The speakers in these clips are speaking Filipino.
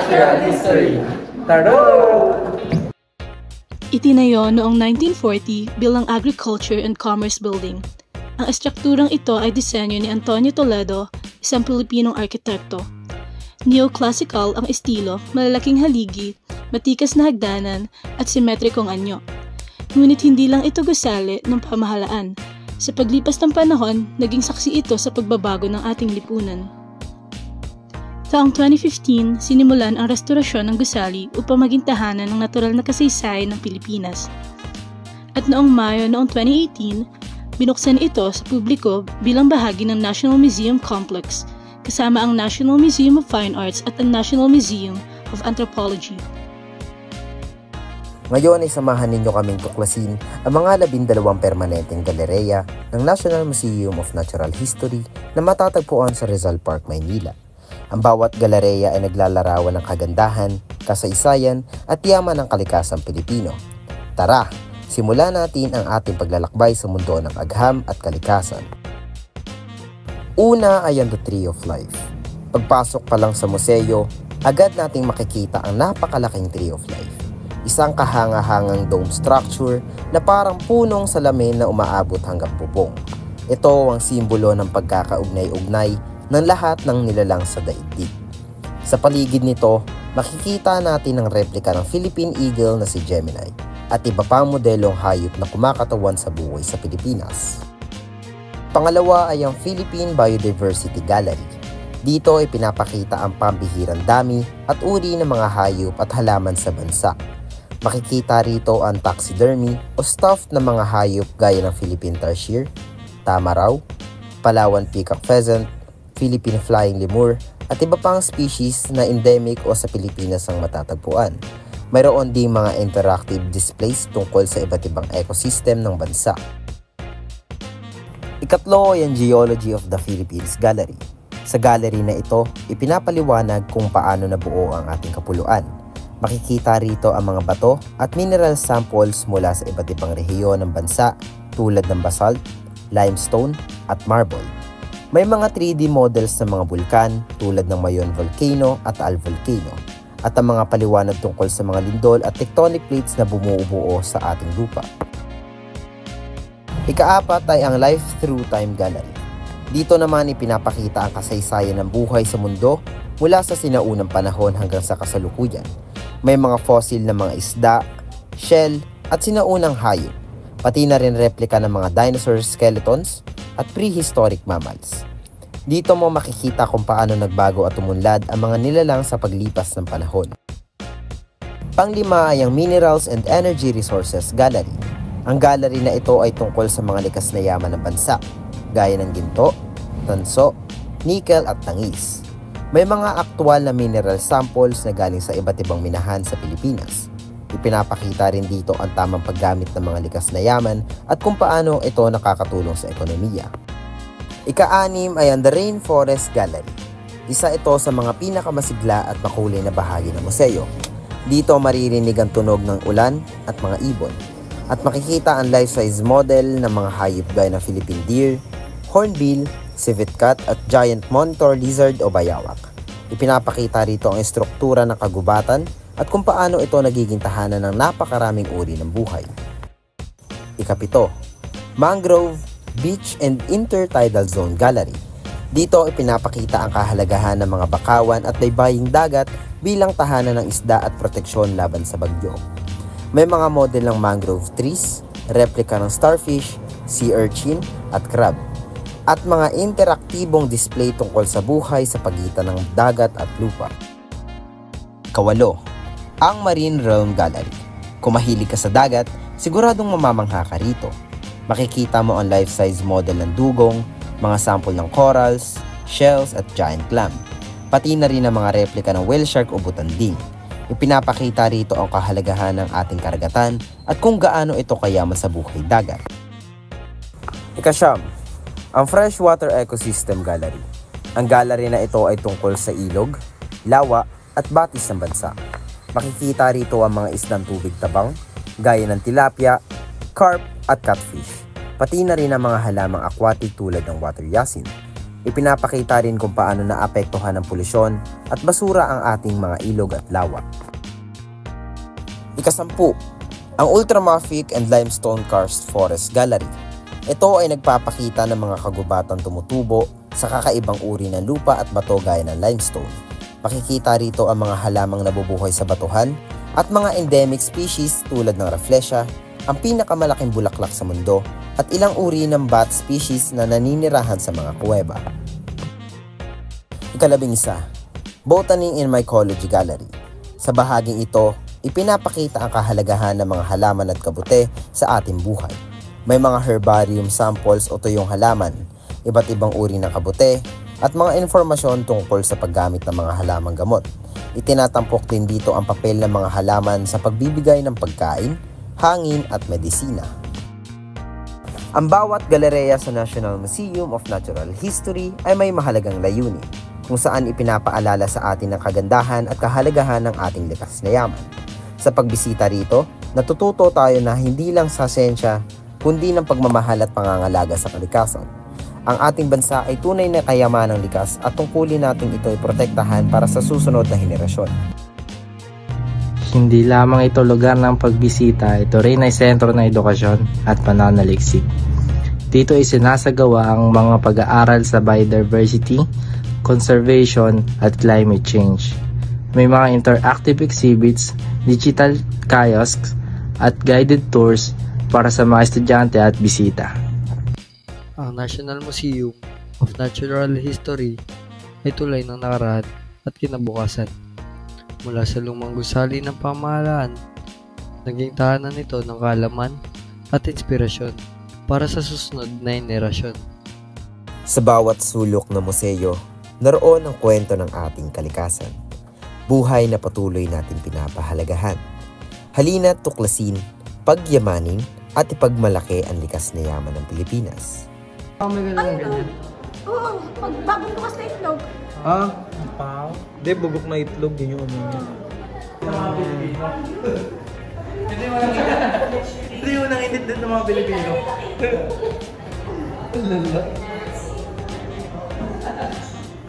Natural History. Taro! Itinayo noong 1940 bilang Agriculture and Commerce Building. Ang estrukturang ito ay disenyo ni Antonio Toledo, isang Pilipinong arkitekto. Neoclassical ang estilo, malalaking haligi, matikas na hagdanan at simetrikong anyo. Ngunit hindi lang ito gusali ng pamahalaan. Sa paglipas ng panahon, naging saksi ito sa pagbabago ng ating lipunan. Taong 2015, sinimulan ang restorasyon ng gusali upang maging tahanan ng natural na kasaysayan ng Pilipinas. At noong Mayo noong 2018, binuksan ito sa publiko bilang bahagi ng National Museum Complex, kasama ang National Museum of Fine Arts at ang National Museum of Anthropology. Ngayon ay samahan ninyo kaming tuklasin ang mga 12 permanenteng galereya ng National Museum of Natural History na matatagpuan sa Rizal Park, Maynila. Ang bawat galereya ay naglalarawan ng kagandahan, kasaysayan at yaman ng kalikasang Pilipino. Tara, simulan natin ang ating paglalakbay sa mundo ng agham at kalikasan. Una ay ang The Tree of Life. Pagpasok pa lang sa museo, agad nating makikita ang napakalaking Tree of Life. Isang kahanga-hangang dome structure na parang punong salamin na umaabot hanggang bubong. Ito ang simbolo ng pagkakaugnay-ugnay ng lahat ng nilalang sa daigdig. Sa paligid nito, makikita natin ang replika ng Philippine Eagle na si Gemini at iba pang modelong hayop na kumakatawan sa buhay sa Pilipinas. Pangalawa ay ang Philippine Biodiversity Gallery. Dito ay pinapakita ang pambihirang dami at uri ng mga hayop at halaman sa bansa. Makikita rito ang taxidermy o stuffed na mga hayop gaya ng Philippine Tarsier, Tamaraw, Palawan Peacock Pheasant, Philippine Flying Lemur at iba pang species na endemic o sa Pilipinas ang matatagpuan. Mayroon ding mga interactive displays tungkol sa iba't ibang ecosystem ng bansa. Ikatlo ay ang Geology of the Philippines Gallery. Sa gallery na ito, ipinapaliwanag kung paano nabuo ang ating kapuluan. Makikita rito ang mga bato at mineral samples mula sa iba't ibang rehiyon ng bansa tulad ng basalt, limestone at marble. May mga 3D models ng mga bulkan tulad ng Mayon Volcano at Al Volcano at ang mga paliwanag tungkol sa mga lindol at tectonic plates na bumubuo sa ating lupa. Ikaapat ay ang Life Through Time Gallery. Dito naman ipinapakita ang kasaysayan ng buhay sa mundo mula sa sinaunang panahon hanggang sa kasalukuyan. May mga fossil na mga isda, shell at sinaunang hayop, pati na rin replika ng mga dinosaur skeletons at prehistoric mammals. Dito mo makikita kung paano nagbago at umunlad ang mga nilalang sa paglipas ng panahon. Panglima ay ang Minerals and Energy Resources Gallery. Ang gallery na ito ay tungkol sa mga likas na yaman ng bansa, gaya ng ginto, tanso, nickel at tangis. May mga aktwal na mineral samples na galing sa iba't ibang minahan sa Pilipinas. Ipinapakita rin dito ang tamang paggamit ng mga likas na yaman at kung paano ito nakakatulong sa ekonomiya. Ika-6 ay ang The Rainforest Gallery. Isa ito sa mga pinakamasigla at makulay na bahagi ng museo. Dito maririnig ang tunog ng ulan at mga ibon. At makikita ang life-size model ng mga hayop gaya ng Philippine deer, hornbill, civet cat at giant monitor lizard o bayawak. Ipinapakita rito ang estruktura ng kagubatan at kung paano ito nagiging tahanan ng napakaraming uri ng buhay. Ika-7, Mangrove, Beach and Intertidal Zone Gallery. Dito ipinapakita ang kahalagahan ng mga bakawan at baybaying dagat bilang tahanan ng isda at proteksyon laban sa bagyo. May mga model ng mangrove trees, replika ng starfish, sea urchin at crab, at mga interaktibong display tungkol sa buhay sa pagitan ng dagat at lupa. Ika-8, ang Marine Realm Gallery. Kung mahilig ka sa dagat, siguradong mamamangha ka rito. Makikita mo ang life-size model ng dugong, mga sample ng corals, shells at giant clam. Pati na rin ang mga replika ng whale shark o butanding. Ipinapakita rito ang kahalagahan ng ating karagatan at kung gaano ito kayaman sa buhay dagat. Ika-9, ang Freshwater Ecosystem Gallery. Ang gallery na ito ay tungkol sa ilog, lawa at batis ng bansa. Makikita rito ang mga isdang tubig tabang, gaya ng tilapia, carp at catfish. Pati na rin ang mga halamang aquatic tulad ng water hyacinth. Ipinapakita rin kung paano naapektuhan ng polusyon at basura ang ating mga ilog at lawa. Ika-10, ang Ultramafic and Limestone Karst Forest Gallery. Ito ay nagpapakita ng mga kagubatang tumutubo sa kakaibang uri ng lupa at bato gaya ng limestone. Makikita rito ang mga halamang nabubuhay sa batuhan at mga endemic species tulad ng Rafflesia, ang pinakamalaking bulaklak sa mundo, at ilang uri ng bat species na naninirahan sa mga kuweba. Ika-11, Botany and Mycology Gallery. Sa bahaging ito, ipinapakita ang kahalagahan ng mga halaman at kabute sa ating buhay. May mga herbarium samples o tuyong halaman, iba't ibang uri ng kabute, at mga informasyon tungkol sa paggamit ng mga halamang gamot. Itinatampok din dito ang papel ng mga halaman sa pagbibigay ng pagkain, hangin at medisina. Ang bawat galereya sa National Museum of Natural History ay may mahalagang layunin, kung saan ipinapaalala sa atin ang kagandahan at kahalagahan ng ating likas na yaman. Sa pagbisita rito, natututo tayo na hindi lang sa siyensya, kundi ng pagmamahal at pangangalaga sa kalikasan. Ang ating bansa ay tunay na kayamanang likas at tungkulin natin ito ay protektahan para sa susunod na henerasyon. Hindi lamang ito lugar ng pagbisita, ito rin ay sentro ng edukasyon at pananaliksik. Dito ay sinasagawa ang mga pag-aaral sa biodiversity, conservation at climate change. May mga interactive exhibits, digital kiosks at guided tours para sa mga estudyante at bisita. Ang National Museum of Natural History ay tulay ng nakaraan at kinabukasan. Mula sa lumang gusali ng pamahalaan, naging tahanan nito ng kaalaman at inspirasyon para sa susunod na henerasyon. Sa bawat sulok ng museo, naroon ang kwento ng ating kalikasan. Buhay na patuloy natin pinapahalagahan. Halina't tuklasin, pagyamanin at ipagmalaki ang likas na yaman ng Pilipinas. Oo, pag bagong bukas na itlog. Ah, pao? Hindi, bugok na itlog. Yun yung ano niya. Hindi mo nang init din ng mga Pilipino.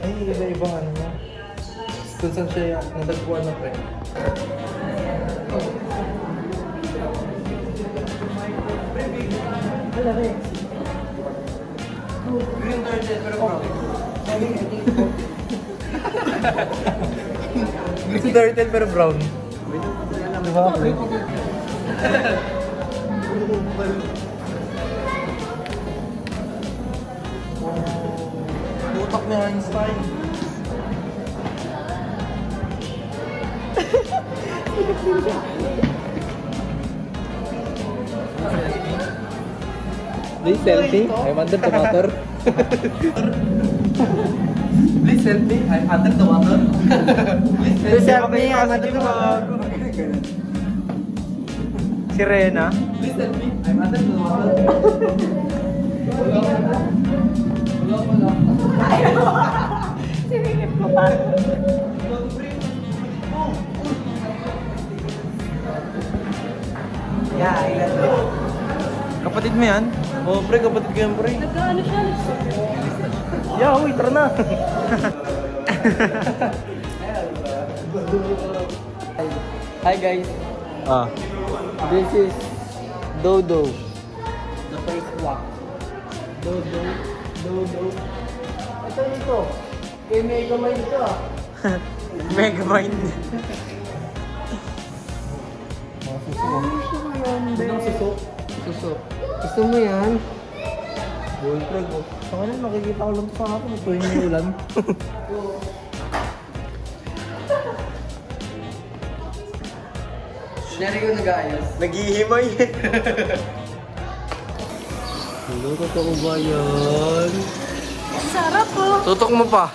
Ay, iba-ibang ano mo. Kung saan siya natagpuan na pre. Green turtle, pero brown. Green turtle, pero brown. Diba? Utak ni Einstein. Please selfie. I'm under the water. Please selfie. I'm under the water. Please selfie. I'm under the water. Sirena. Please selfie. I'm under the water. Sinilip ko pa. Yeah, ilan mo. Kapatid mo yan? Oo, pre, kapatid ko yan, pre. Nagkaano siya? Yeah, uy, tara na. Hi guys, Ah. this is Dodo. The first walk. Dodo. Ito nito. Kay Megamind ito ah. Megamind. Suso. Gusto mo yan? Bullfrog. Sa kanil, nakikita ko lang sa hapon. Ito yung ulan. Sinari ko nag-aayos. Naghihimay. Hello, totoo ba yan? Sarap po. Tutok mo pa.